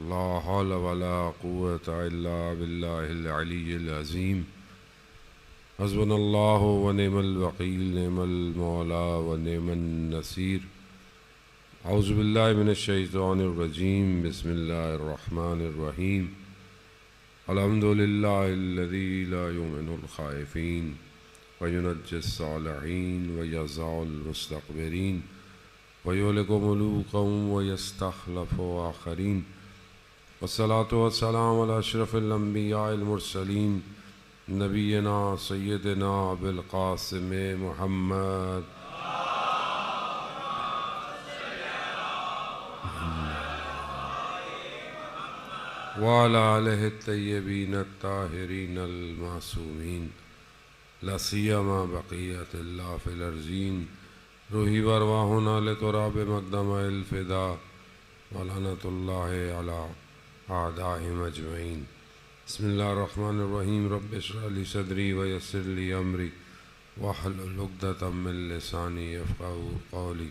لا حول ولا قوة إلا بالله العلي العظيم حسبنا الله ونعم الوكيل نعم المولى ونعم النصير أعوذ بالله من الشيطان الرجيم بسم الله الرحمن الرحيم الحمد لله الذي لا يؤمن الخائفين وينجي الصالحين ويزع المستكبرين ويهلك ملوكا ويستخلف آخرين والصلاة والسلام على أشرف الأنبياء المرسلين نبينا سيدنا أبي القاسم محمد وعلى آله الطيبين الطاهرين المعصومين لا سيما بقية الله في الأرضين روحي وأرواحنا لتراب مقدم الفداء ولعنة الله على أعدائهم أجمعين بسم الله الرحمن الرحيم رب اشرح لي صدري ويسر لي أمري واحلل عقدة من لساني يفقهوا قولي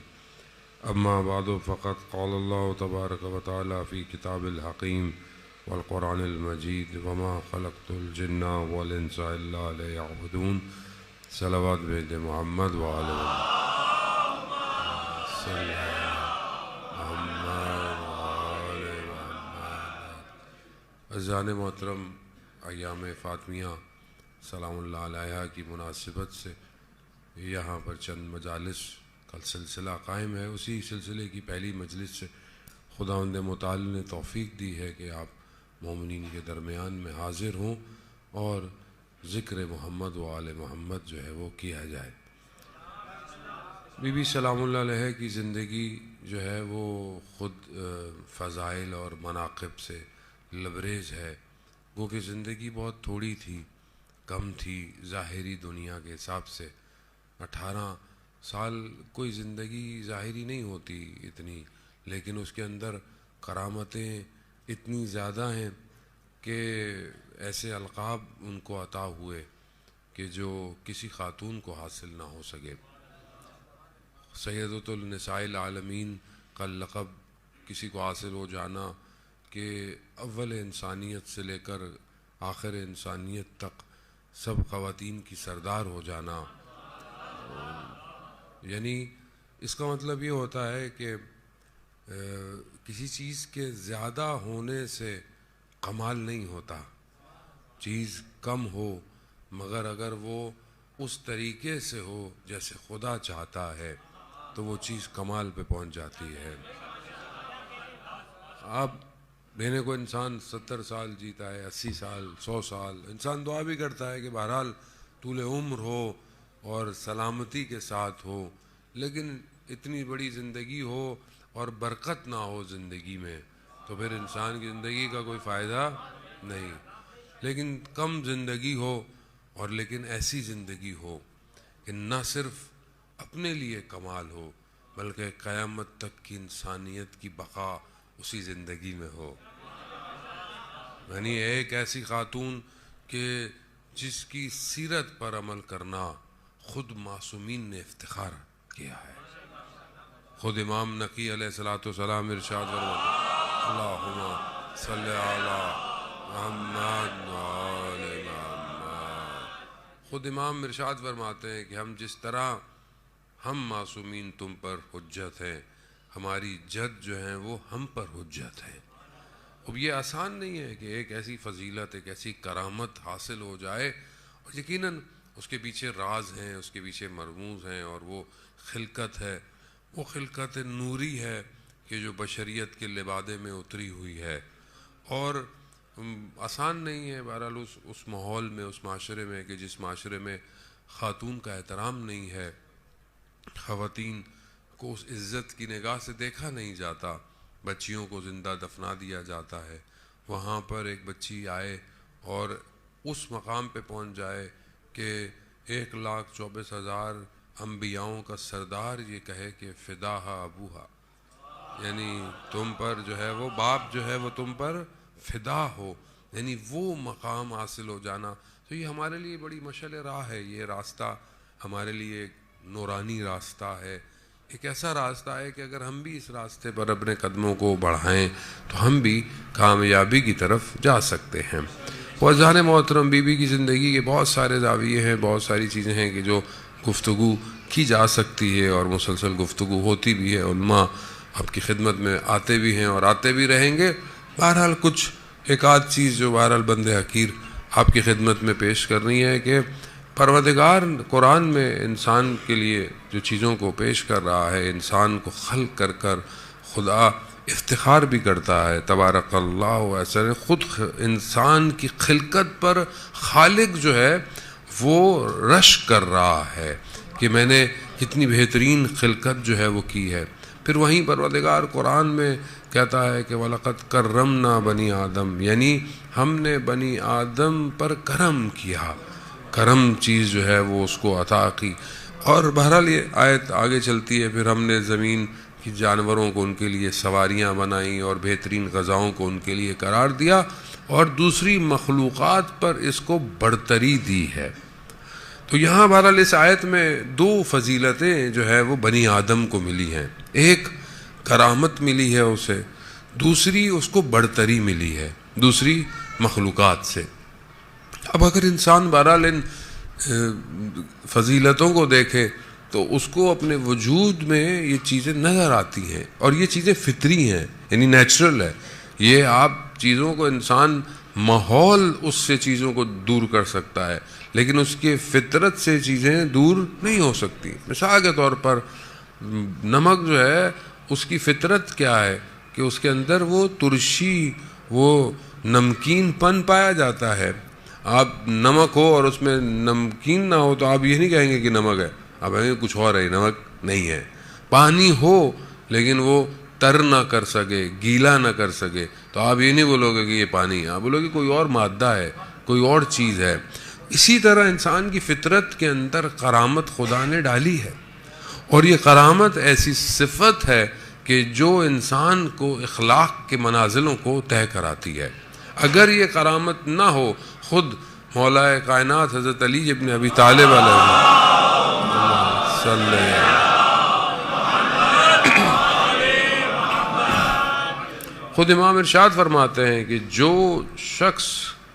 أما بعد فقد قال الله تبارك وتعالى في كتاب الحكيم والقرآن المجيد وما خلقت الجن والإنس إلا ليعبدون صلوات بيد محمد وآل محمد عزیزان محترم ایام فاطمیہ سلام اللہ علیہ کی مناسبت سے یہاں پر چند مجالس کا سلسلہ قائم ہے. اسی سلسلے کی پہلی مجلس سے خداوند متعال نے توفیق دی ہے کہ آپ مومنین کے درمیان میں حاضر ہوں اور ذکر محمد و آل محمد جو ہے وہ کیا جائے. بی بی سلام اللہ علیہ کی زندگی جو ہے وہ خود فضائل اور مناقب سے لبریز ہے. وہ کہ زندگی بہت تھوڑی تھی, کم تھی ظاہری دنیا کے حساب سے. 18 سال کوئی زندگی ظاہری نہیں ہوتی اتنی, لیکن اس کے اندر کرامتیں اتنی زیادہ ہیں کہ ایسے القاب ان کو عطا ہوئے کہ جو کسی خاتون کو حاصل نہ ہو سکے. سیدۃ النساء العالمین کا لقب کسی کو حاصل ہو جانا کہ اول انسانیت سے لے کر آخر انسانیت تک سب خواتین کی سردار ہو جانا, یعنی اس کا مطلب یہ ہوتا ہے کہ کسی چیز کے زیادہ ہونے سے کمال نہیں ہوتا. چیز کم ہو مگر اگر وہ اس طریقے سے ہو جیسے خدا چاہتا ہے تو وہ چیز کمال پہ پہنچ جاتی ہے. اب دینے کو انسان 70 سال جیتا ہے, 80 سال, 100 سال, انسان دعا بھی کرتا ہے کہ بہرحال طول عمر ہو اور سلامتی کے ساتھ ہو, لیکن اتنی بڑی زندگی ہو اور برکت نہ ہو زندگی میں تو پھر انسان کی زندگی کا کوئی فائدہ نہیں. لیکن کم زندگی ہو اور لیکن ایسی زندگی ہو کہ نہ صرف اپنے لیے کمال ہو بلکہ قیامت تک کی انسانیت کی بقا اسی زندگی میں ہو. یعنی ایک ایسی خاتون کہ جس کی سیرت پر عمل کرنا خود معصومین نے افتخار کیا ہے. خود امام نقی علیہ السلام ارشاد فرماتے ہیں اللہم صلی علی محمد و آل محمد. خود امام ارشاد فرماتے ہیں کہ ہم جس طرح ہم معصومین تم پر حجت ہیں, ہماری جد جو ہیں وہ ہم پر حجت ہے. اب یہ آسان نہیں ہے کہ ایک ایسی فضیلت, ایک ایسی کرامت حاصل ہو جائے, اور یقیناً اس کے پیچھے راز ہیں, اس کے پیچھے مرموز ہیں, اور وہ خلقت ہے, وہ خلقت نوری ہے کہ جو بشریت کے لبادے میں اتری ہوئی ہے. اور آسان نہیں ہے بہرحال اس ماحول میں, اس معاشرے میں کہ جس معاشرے میں خاتون کا احترام نہیں ہے, خواتین کو اس عزت کی نگاہ سے دیکھا نہیں جاتا, بچیوں کو زندہ دفنا دیا جاتا ہے. وہاں پر ایک بچی آئے اور اس مقام پہ پہنچ جائے کہ 1,24,000 انبیاؤں کا سردار یہ کہے کہ فداہا ابوہا, یعنی تم پر جو ہے وہ باپ جو ہے وہ تم پر فدا ہو, یعنی وہ مقام حاصل ہو جانا. تو یہ ہمارے لیے بڑی مشعل راہ ہے. یہ راستہ ہمارے لیے ایک نورانی راستہ ہے, ایک ایسا راستہ ہے کہ اگر ہم بھی اس راستے پر اپنے قدموں کو بڑھائیں تو ہم بھی کامیابی کی طرف جا سکتے ہیں۔ وزان محترم، بی بی کی زندگی کے بہت سارے زاویے ہیں، بہت ساری چیزیں ہیں کہ جو گفتگو کی جا سکتی ہے اور مسلسل گفتگو ہوتی بھی ہے۔ علماء آپ کی خدمت میں آتے بھی ہیں اور آتے بھی رہیں گے۔ بہرحال کچھ ایک آدھ چیز جو بہرحال بند حقیر آپ کی خدمت میں پیش کرنی ہے کہ پروردگار قرآن میں انسان کے لیے جو چیزوں کو پیش کر رہا ہے، انسان کو خلق کر کر خدا افتخار بھی کرتا ہے، تبارک اللہ ایسا خود انسان کی خلقت پر خالق جو ہے وہ رشک کر رہا ہے کہ میں نے کتنی بہترین خلقت جو ہے وہ کی ہے۔ پھر وہیں پروردگار قرآن میں کہتا ہے کہ وَلَقَدْ كَرَّمْنَا بَنِي آدم، یعنی ہم نے بنی آدم پر کرم کیا، کرم چیز جو ہے وہ اس کو عطا کی۔ اور بہرحال یہ آیت آگے چلتی ہے، پھر ہم نے زمین کی جانوروں کو ان کے لیے سواریاں بنائیں اور بہترین غذاؤں کو ان کے لیے قرار دیا، اور دوسری مخلوقات پر اس کو برتری دی ہے۔ تو یہاں بہرحال اس آیت میں دو فضیلتیں جو ہے وہ بنی آدم کو ملی ہیں، ایک کرامت ملی ہے اسے، دوسری اس کو برتری ملی ہے دوسری مخلوقات سے۔ اب اگر انسان بہرحال ان فضیلتوں کو دیکھے تو اس کو اپنے وجود میں یہ چیزیں نظر آتی ہیں، اور یہ چیزیں فطری ہیں، یعنی نیچرل ہے۔ یہ آپ چیزوں کو انسان ماحول اس سے چیزوں کو دور کر سکتا ہے، لیکن اس کے فطرت سے چیزیں دور نہیں ہو سکتی۔ مثال کے طور پر نمک جو ہے اس کی فطرت کیا ہے کہ اس کے اندر وہ ترشی، وہ نمکین پن پایا جاتا ہے۔ آپ نمک ہو اور اس میں نمکین نہ ہو تو آپ یہ نہیں کہیں گے کہ نمک ہے، آپ کہیں گے کچھ اور ہے، نمک نہیں ہے۔ پانی ہو لیکن وہ تر نہ کر سکے، گیلا نہ کر سکے، تو آپ یہ نہیں بولو گے کہ یہ پانی ہے، آپ بولو گے کوئی اور مادہ ہے، کوئی اور چیز ہے۔ اسی طرح انسان کی فطرت کے اندر کرامت خدا نے ڈالی ہے، اور یہ کرامت ایسی صفت ہے کہ جو انسان کو اخلاق کے منازلوں کو طے کراتی ہے۔ اگر یہ کرامت نہ ہو، خود مولا کائنات حضرت علی ابن ابی طالب علیہ خود امام ارشاد فرماتے ہیں کہ جو شخص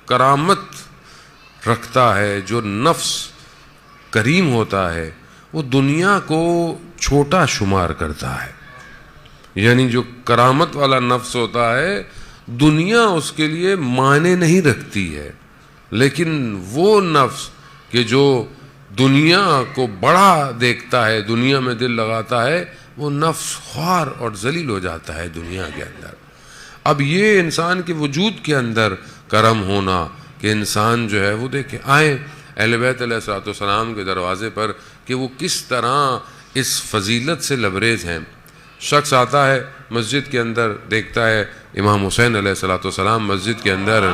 کرامت رکھتا ہے، جو نفس کریم ہوتا ہے، وہ دنیا کو چھوٹا شمار کرتا ہے۔ یعنی جو کرامت والا نفس ہوتا ہے، دنیا اس کے لیے معنی نہیں رکھتی ہے، لیکن وہ نفس کہ جو دنیا کو بڑا دیکھتا ہے، دنیا میں دل لگاتا ہے، وہ نفس خوار اور ذلیل ہو جاتا ہے دنیا کے اندر۔ اب یہ انسان کے وجود کے اندر کرم ہونا کہ انسان جو ہے وہ دیکھے، آئیں اہل بیت علیہ السلام کے دروازے پر کہ وہ کس طرح اس فضیلت سے لبریز ہیں۔ شخص آتا ہے مسجد کے اندر، دیکھتا ہے امام حسین علیہ السلام مسجد کے اندر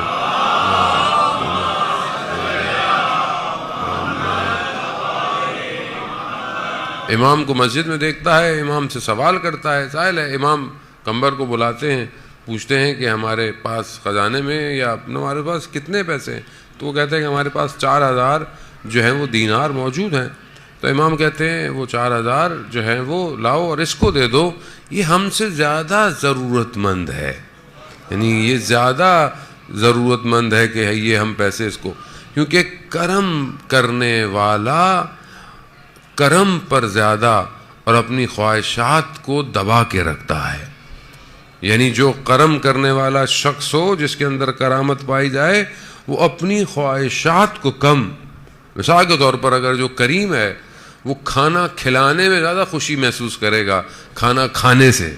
امام کو مسجد میں دیکھتا ہے، امام سے سوال کرتا ہے، سائل ہے، امام قمبر کو بلاتے ہیں، پوچھتے ہیں کہ ہمارے پاس خزانے میں یا ہمارے پاس کتنے پیسے ہیں؟ تو وہ کہتے ہیں کہ ہمارے پاس 4000 جو ہیں وہ دینار موجود ہیں۔ تو امام کہتے ہیں وہ 4000 جو ہیں وہ لاؤ اور اس کو دے دو، یہ ہم سے زیادہ ضرورت مند ہے، یعنی یہ زیادہ ضرورت مند ہے کہ یہ ہم پیسے اس کو، کیونکہ کرم کرنے والا کرم پر زیادہ اور اپنی خواہشات کو دبا کے رکھتا ہے۔ یعنی جو کرم کرنے والا شخص ہو، جس کے اندر کرامت پائی جائے، وہ اپنی خواہشات کو کم، مثال کے طور پر اگر جو کریم ہے وہ کھانا کھلانے میں زیادہ خوشی محسوس کرے گا کھانا کھانے سے۔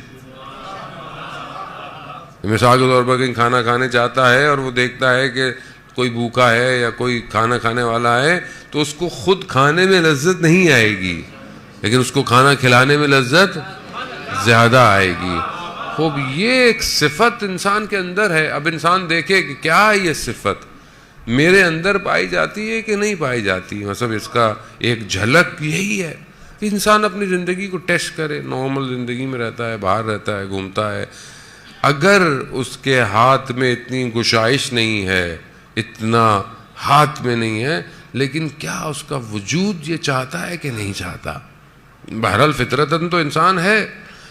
مثال کے طور پر کہیں کھانا کھانے جاتا ہے اور وہ دیکھتا ہے کہ کوئی بھوکا ہے یا کوئی کھانا کھانے والا ہے، تو اس کو خود کھانے میں لذت نہیں آئے گی، لیکن اس کو کھانا کھلانے میں لذت زیادہ آئے گی۔ خوب یہ ایک صفت انسان کے اندر ہے۔ اب انسان دیکھے کہ کیا یہ صفت میرے اندر پائی جاتی ہے کہ نہیں پائی جاتی، مطلب اس کا ایک جھلک یہی ہے کہ انسان اپنی زندگی کو ٹیسٹ کرے۔ نارمل زندگی میں رہتا ہے، باہر رہتا ہے، گھومتا ہے، اگر اس کے ہاتھ میں اتنی گشائش نہیں ہے، اتنا ہاتھ میں نہیں ہے، لیکن کیا اس کا وجود یہ چاہتا ہے کہ نہیں چاہتا؟ بہرحال فطرتاً تو انسان ہے،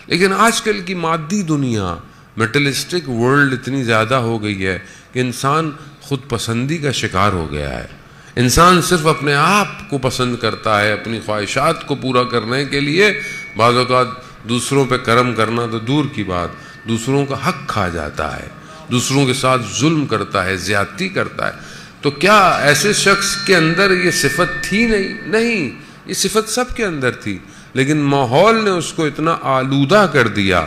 لیکن آج کل کی مادی دنیا میٹلسٹک ورلڈ اتنی زیادہ ہو گئی ہے کہ انسان خود پسندی کا شکار ہو گیا ہے. انسان صرف اپنے آپ کو پسند کرتا ہے, اپنی خواہشات کو پورا کرنے کے لیے بعض اوقات دوسروں پہ کرم کرنا تو دور کی بات, دوسروں کا حق کھا جاتا ہے, دوسروں کے ساتھ ظلم کرتا ہے, زیادتی کرتا ہے. تو کیا ایسے شخص کے اندر یہ صفت تھی؟ نہیں, یہ صفت سب کے اندر تھی, لیکن ماحول نے اس کو اتنا آلودہ کر دیا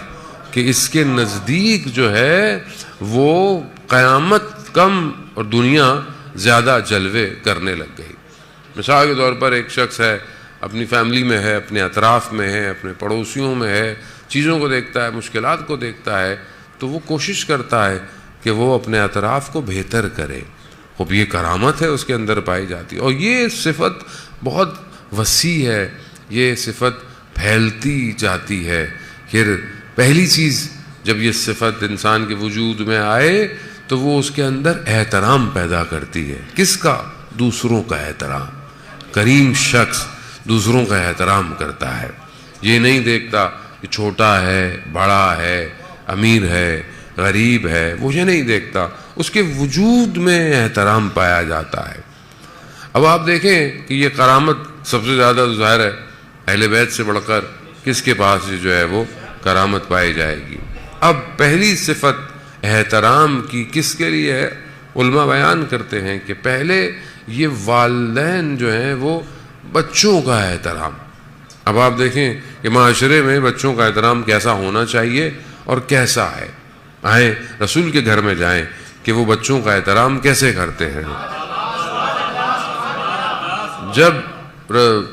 کہ اس کے نزدیک جو ہے وہ قیامت کم اور دنیا زیادہ جلوے کرنے لگ گئی. مثال کے طور پر ایک شخص ہے, اپنی فیملی میں ہے, اپنے اطراف میں ہے, اپنے پڑوسیوں میں ہے, چیزوں کو دیکھتا ہے, مشکلات کو دیکھتا ہے, تو وہ کوشش کرتا ہے کہ وہ اپنے اطراف کو بہتر کرے. خوب یہ کرامت ہے اس کے اندر پائی جاتی ہے, اور یہ صفت بہت وسیع ہے, یہ صفت پھیلتی جاتی ہے. پھر پہلی چیز جب یہ صفت انسان کے وجود میں آئے تو وہ اس کے اندر احترام پیدا کرتی ہے. کس کا؟ دوسروں کا احترام. کریم شخص دوسروں کا احترام کرتا ہے, یہ نہیں دیکھتا کہ چھوٹا ہے, بڑا ہے, امیر ہے, غریب ہے, وہ یہ نہیں دیکھتا, اس کے وجود میں احترام پایا جاتا ہے. اب آپ دیکھیں کہ یہ کرامت سب سے زیادہ ظاہر ہے اہل بیت سے بڑھ کر کس کے پاس جو ہے وہ کرامت پائی جائے گی. اب پہلی صفت احترام کی کس کے لیے ہے؟ علماء بیان کرتے ہیں کہ پہلے یہ والدین جو ہیں وہ بچوں کا احترام. اب آپ دیکھیں کہ معاشرے میں بچوں کا احترام کیسا ہونا چاہیے اور کیسا ہے. آئیں رسول کے گھر میں جائیں کہ وہ بچوں کا احترام کیسے کرتے ہیں. جب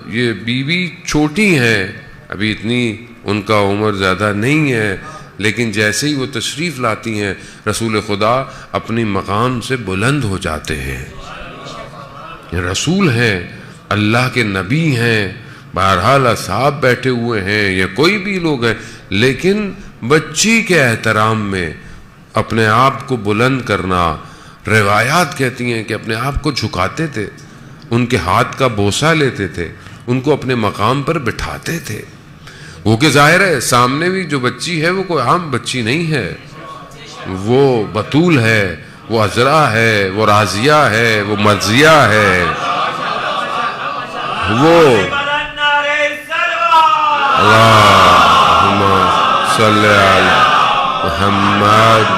یہ بیوی چھوٹی ہیں, ابھی اتنی ان کا عمر زیادہ نہیں ہے, لیکن جیسے ہی وہ تشریف لاتی ہیں رسول خدا اپنی مقام سے بلند ہو جاتے ہیں. یہ رسول ہیں, اللہ کے نبی ہیں, بہرحال اصحاب بیٹھے ہوئے ہیں یا کوئی بھی لوگ ہیں, لیکن بچی کے احترام میں اپنے آپ کو بلند کرنا. روایات کہتی ہیں کہ اپنے آپ کو جھکاتے تھے, ان کے ہاتھ کا بوسہ لیتے تھے, ان کو اپنے مقام پر بٹھاتے تھے. وہ کہ ظاہر ہے سامنے بھی جو بچی ہے وہ کوئی عام بچی نہیں ہے, وہ بطول ہے, وہ عذرا ہے, وہ راضیہ ہے, وہ مرضیہ ہے, وہ اللہم صلی علی محمد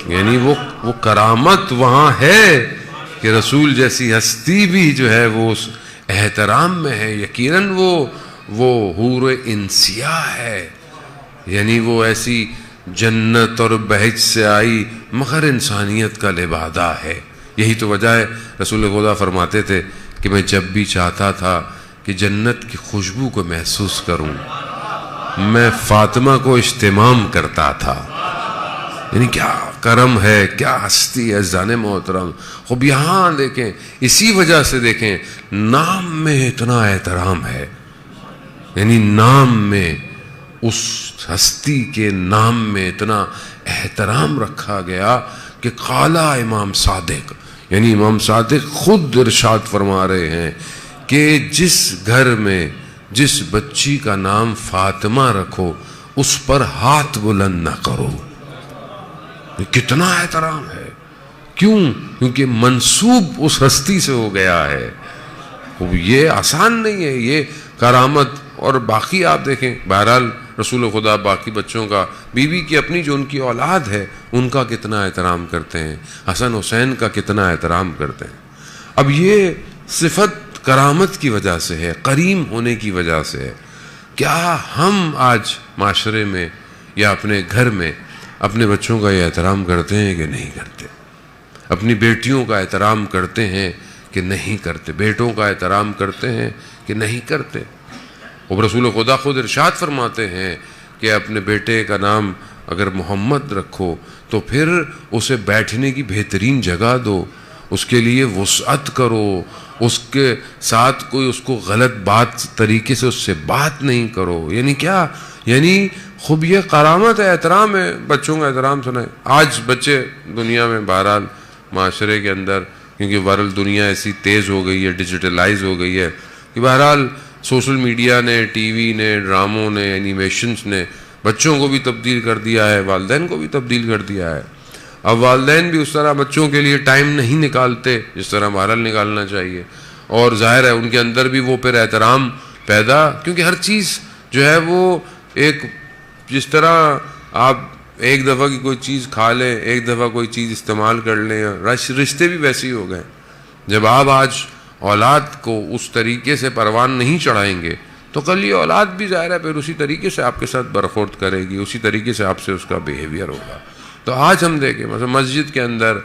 یعنی وہ کرامت وہاں ہے کہ رسول جیسی ہستی بھی جو ہے وہ اس احترام میں ہے. یقیناً وہ حور انسیہ ہے, یعنی وہ ایسی جنت اور بہج سے آئی مگر انسانیت کا لبادہ ہے. یہی تو وجہ ہے رسول خدا فرماتے تھے کہ میں جب بھی چاہتا تھا کہ جنت کی خوشبو کو محسوس کروں میں فاطمہ کو اجتمام کرتا تھا. یعنی کیا کرم ہے, کیا ہستی ہے زان محترم. خوب یہاں دیکھیں, اسی وجہ سے دیکھیں نام میں اتنا احترام ہے, یعنی نام میں اس ہستی کے نام میں اتنا احترام رکھا گیا کہ قالا امام صادق, یعنی امام صادق خود ارشاد فرما رہے ہیں کہ جس گھر میں جس بچی کا نام فاطمہ رکھو اس پر ہاتھ بلند نہ کرو. کتنا احترام ہے, کیوں؟ کیونکہ منسوب اس ہستی سے ہو گیا ہے. یہ آسان نہیں ہے یہ کرامت. اور باقی آپ دیکھیں بہرحال رسول خدا باقی بچوں کا, بیوی کی اپنی جو ان کی اولاد ہے ان کا کتنا احترام کرتے ہیں, حسن حسین کا کتنا احترام کرتے ہیں. اب یہ صفت کرامت کی وجہ سے ہے, کریم ہونے کی وجہ سے ہے. کیا ہم آج معاشرے میں یا اپنے گھر میں اپنے بچوں کا یہ احترام کرتے ہیں کہ نہیں کرتے؟ اپنی بیٹیوں کا احترام کرتے ہیں کہ نہیں کرتے؟ بیٹوں کا احترام کرتے ہیں کہ نہیں کرتے؟ اور رسول خدا خود ارشاد فرماتے ہیں کہ اپنے بیٹے کا نام اگر محمد رکھو تو پھر اسے بیٹھنے کی بہترین جگہ دو, اس کے لیے وسعت کرو, اس کے ساتھ کوئی اس کو غلط بات طریقے سے اس سے بات نہیں کرو. یعنی کیا؟ یعنی خوب یہ کرامت ہے, احترام ہے. بچوں کا احترام سنائیں. آج بچے دنیا میں بہرحال معاشرے کے اندر, کیونکہ ورلڈ دنیا ایسی تیز ہو گئی ہے, ڈیجیٹلائز ہو گئی ہے کہ بہرحال سوشل میڈیا نے, ٹی وی نے, ڈراموں نے, اینیمیشنز نے بچوں کو بھی تبدیل کر دیا ہے، والدین کو بھی تبدیل کر دیا ہے۔ اب والدین بھی اس طرح بچوں کے لیے ٹائم نہیں نکالتے جس طرح بہرحال نکالنا چاہیے، اور ظاہر ہے ان کے اندر بھی وہ پھر احترام پیدا، کیونکہ ہر چیز جو ہے وہ ایک، جس طرح آپ ایک دفعہ کی کوئی چیز کھا لیں، ایک دفعہ کوئی چیز استعمال کر لیں، رشتے بھی ویسے ہی ہو گئے۔ جب آپ آج اولاد کو اس طریقے سے پروان نہیں چڑھائیں گے تو کل یہ اولاد بھی ظاہر ہے پھر اسی طریقے سے آپ کے ساتھ برخورد کرے گی، اسی طریقے سے آپ سے اس کا بیہیویئر ہوگا۔ تو آج ہم دیکھیں مثلا مسجد کے اندر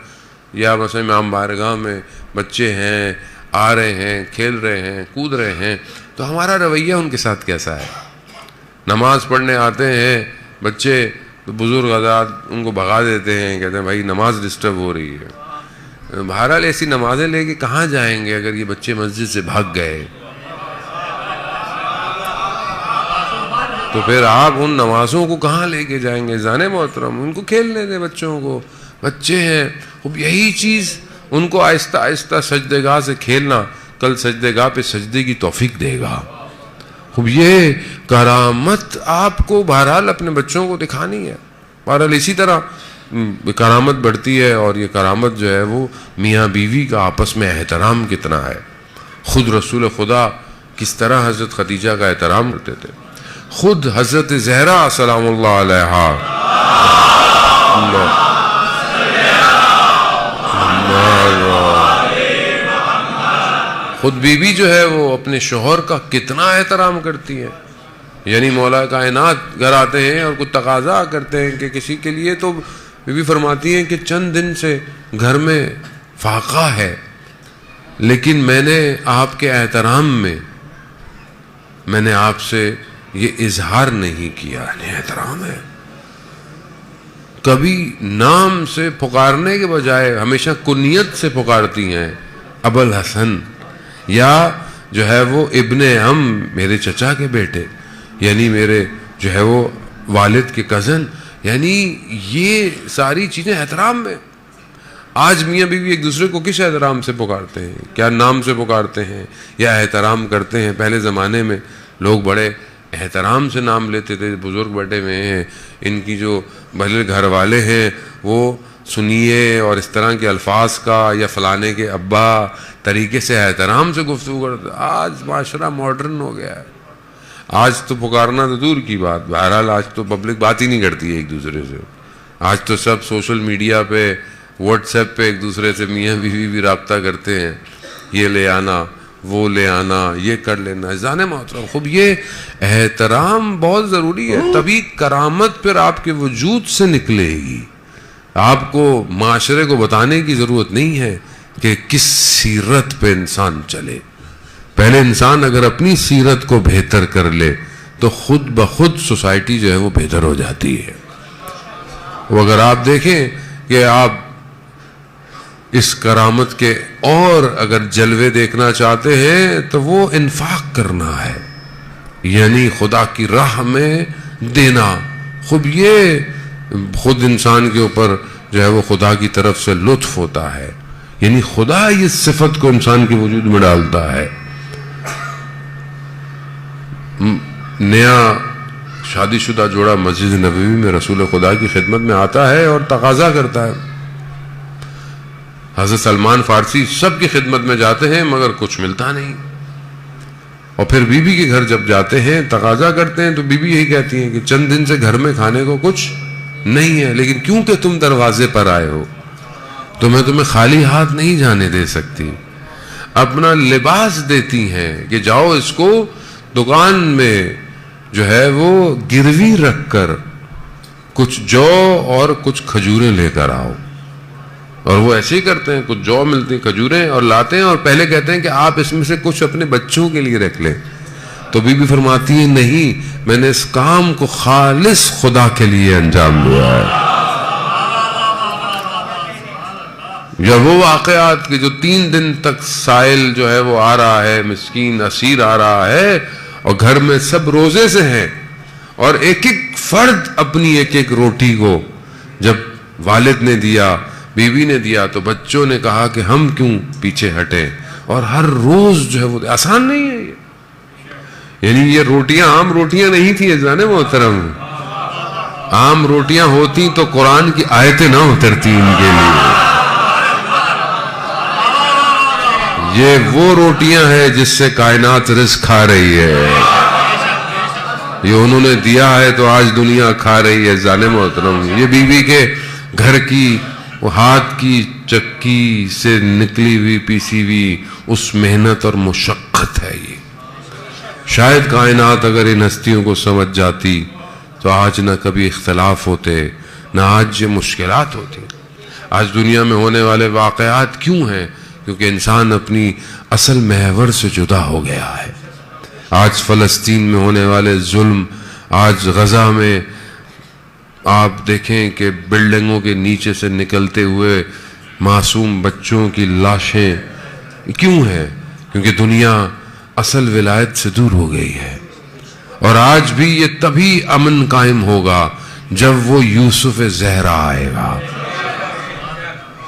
یا مثلا امام بارگاہ میں بچے ہیں، آ رہے ہیں، کھیل رہے ہیں، کود رہے ہیں، تو ہمارا رویہ ان کے ساتھ کیسا ہے؟ نماز پڑھنے آتے ہیں بچے تو بزرگ حضرات ان کو بھگا دیتے ہیں، کہتے ہیں بھائی نماز ڈسٹرب ہو رہی ہے۔ بہرحال ایسی نمازیں لے کے کہاں جائیں گے اگر یہ بچے مسجد سے بھاگ گئے؟ تو پھر آپ ان نمازوں کو کہاں لے کے جائیں گے؟ جانے محترم، ان کو کھیلنے دیں بچوں کو، بچے ہیں۔ اب یہی چیز ان کو آہستہ آہستہ سجدے گاہ سے کھیلنا کل سجدے گاہ پہ سجدے کی توفیق دے گا۔ اب یہ کرامت آپ کو بہرحال اپنے بچوں کو دکھانی ہے۔ بہرحال اسی طرح کرامت بڑھتی ہے، اور یہ کرامت جو ہے وہ میاں بیوی کا آپس میں احترام کتنا ہے۔ خود رسول خدا کس طرح حضرت خدیجہ کا احترام کرتے تھے، خود حضرت زہرا سلام اللہ علیہا خود بیوی جو ہے وہ اپنے شوہر کا کتنا احترام کرتی ہے۔ یعنی مولا کائنات گھر آتے ہیں اور کچھ تقاضا کرتے ہیں کہ کسی کے لیے، تو بیوی فرماتی ہیں کہ چند دن سے گھر میں فاقہ ہے، لیکن میں نے آپ کے احترام میں نے آپ سے یہ اظہار نہیں کیا۔ احترام ہے، کبھی نام سے پکارنے کے بجائے ہمیشہ کنیت سے پکارتی ہیں، ابو الحسن، یا جو ہے وہ ابن ام، میرے چچا کے بیٹے، یعنی میرے جو ہے وہ والد کے کزن۔ یعنی یہ ساری چیزیں احترام میں۔ آج میاں بیوی ایک دوسرے کو کس احترام سے پکارتے ہیں؟ کیا نام سے پکارتے ہیں یا احترام کرتے ہیں؟ پہلے زمانے میں لوگ بڑے احترام سے نام لیتے تھے، بزرگ بیٹے ہوئے ہیں، ان کی جو بھلے گھر والے ہیں وہ سنیے، اور اس طرح کے الفاظ کا یا فلانے کے ابا طریقے سے احترام سے گفتگو کرتے۔ آج معاشرہ ماڈرن ہو گیا ہے، آج تو پکارنا تو دور کی بات، بہرحال آج تو پبلک بات ہی نہیں کرتی ہے ایک دوسرے سے۔ آج تو سب سوشل میڈیا پہ، واٹس ایپ پہ ایک دوسرے سے میاں بیوی بھی رابطہ کرتے ہیں، یہ لے آنا، وہ لے آنا، یہ کر لینا۔ جان محترم، خوب یہ احترام بہت ضروری ہے، تبھی کرامت پھر آپ کے وجود سے نکلے گی۔ آپ کو معاشرے کو بتانے کی ضرورت نہیں ہے کہ کس سیرت پہ انسان چلے۔ پہلے انسان اگر اپنی سیرت کو بہتر کر لے تو خود بخود سوسائٹی جو ہے وہ بہتر ہو جاتی ہے۔ وہ اگر آپ دیکھیں کہ آپ اس کرامت کے اور اگر جلوے دیکھنا چاہتے ہیں تو وہ انفاق کرنا ہے، یعنی خدا کی راہ میں دینا۔ خود یہ خود انسان کے اوپر جو ہے وہ خدا کی طرف سے لطف ہوتا ہے، یعنی خدا یہ صفت کو انسان کے وجود میں ڈالتا ہے۔ نیا شادی شدہ جوڑا مسجد نبوی میں رسول خدا کی خدمت میں آتا ہے اور تقاضا کرتا ہے۔ حضرت سلمان فارسی سب کی خدمت میں جاتے ہیں مگر کچھ ملتا نہیں، اور پھر بی بی کے گھر جب جاتے ہیں تقاضا کرتے ہیں تو بی بی یہی کہتی ہیں کہ چند دن سے گھر میں کھانے کو کچھ نہیں ہے، لیکن کیونکہ تم دروازے پر آئے ہو تو میں تمہیں خالی ہاتھ نہیں جانے دے سکتی۔ اپنا لباس دیتی ہیں کہ جاؤ اس کو دکان میں جو ہے وہ گروی رکھ کر کچھ جو اور کچھ کھجوریں لے کر آؤ، اور وہ ایسے ہی کرتے ہیں، کچھ جو ملتی کھجوریں اور لاتے ہیں، اور پہلے کہتے ہیں کہ آپ اس میں سے کچھ اپنے بچوں کے لیے رکھ لیں۔ تو بی بی فرماتی ہے نہیں، میں نے اس کام کو خالص خدا کے لیے انجام دیا ہے۔ یا وہ واقعات کہ جو 3 دن تک سائل جو ہے وہ آ رہا ہے، مسکین اسیر آ رہا ہے، اور گھر میں سب روزے سے ہیں، اور ایک ایک فرد اپنی ایک ایک روٹی کو جب والد نے دیا، بیوی نے دیا، تو بچوں نے کہا کہ ہم کیوں پیچھے ہٹیں، اور ہر روز جو ہے وہ آسان نہیں ہے یہ، یعنی یہ روٹیاں عام روٹیاں نہیں تھی عزیزان محترم، عام روٹیاں ہوتی تو قرآن کی آیتیں نہ اترتی ان کے لیے. یہ وہ روٹیاں ہیں جس سے کائنات رزق کھا رہی ہے. یہ انہوں نے دیا ہے تو آج دنیا کھا رہی ہے. ظالم محترم, یہ بیوی کے گھر کی وہ ہاتھ کی چکی سے نکلی ہوئی پیسی ہوئی اس محنت اور مشقت ہے. یہ شاید کائنات اگر ان ہستیوں کو سمجھ جاتی تو آج نہ کبھی اختلاف ہوتے, نہ آج یہ مشکلات ہوتی. آج دنیا میں ہونے والے واقعات کیوں ہیں؟ کیونکہ انسان اپنی اصل محور سے جدا ہو گیا ہے. آج فلسطین میں ہونے والے ظلم, آج غزہ میں آپ دیکھیں کہ بلڈنگوں کے نیچے سے نکلتے ہوئے معصوم بچوں کی لاشیں کیوں ہیں؟ کیونکہ دنیا اصل ولایت سے دور ہو گئی ہے. اور آج بھی یہ تبھی امن قائم ہوگا جب وہ یوسف زہرا آئے گا,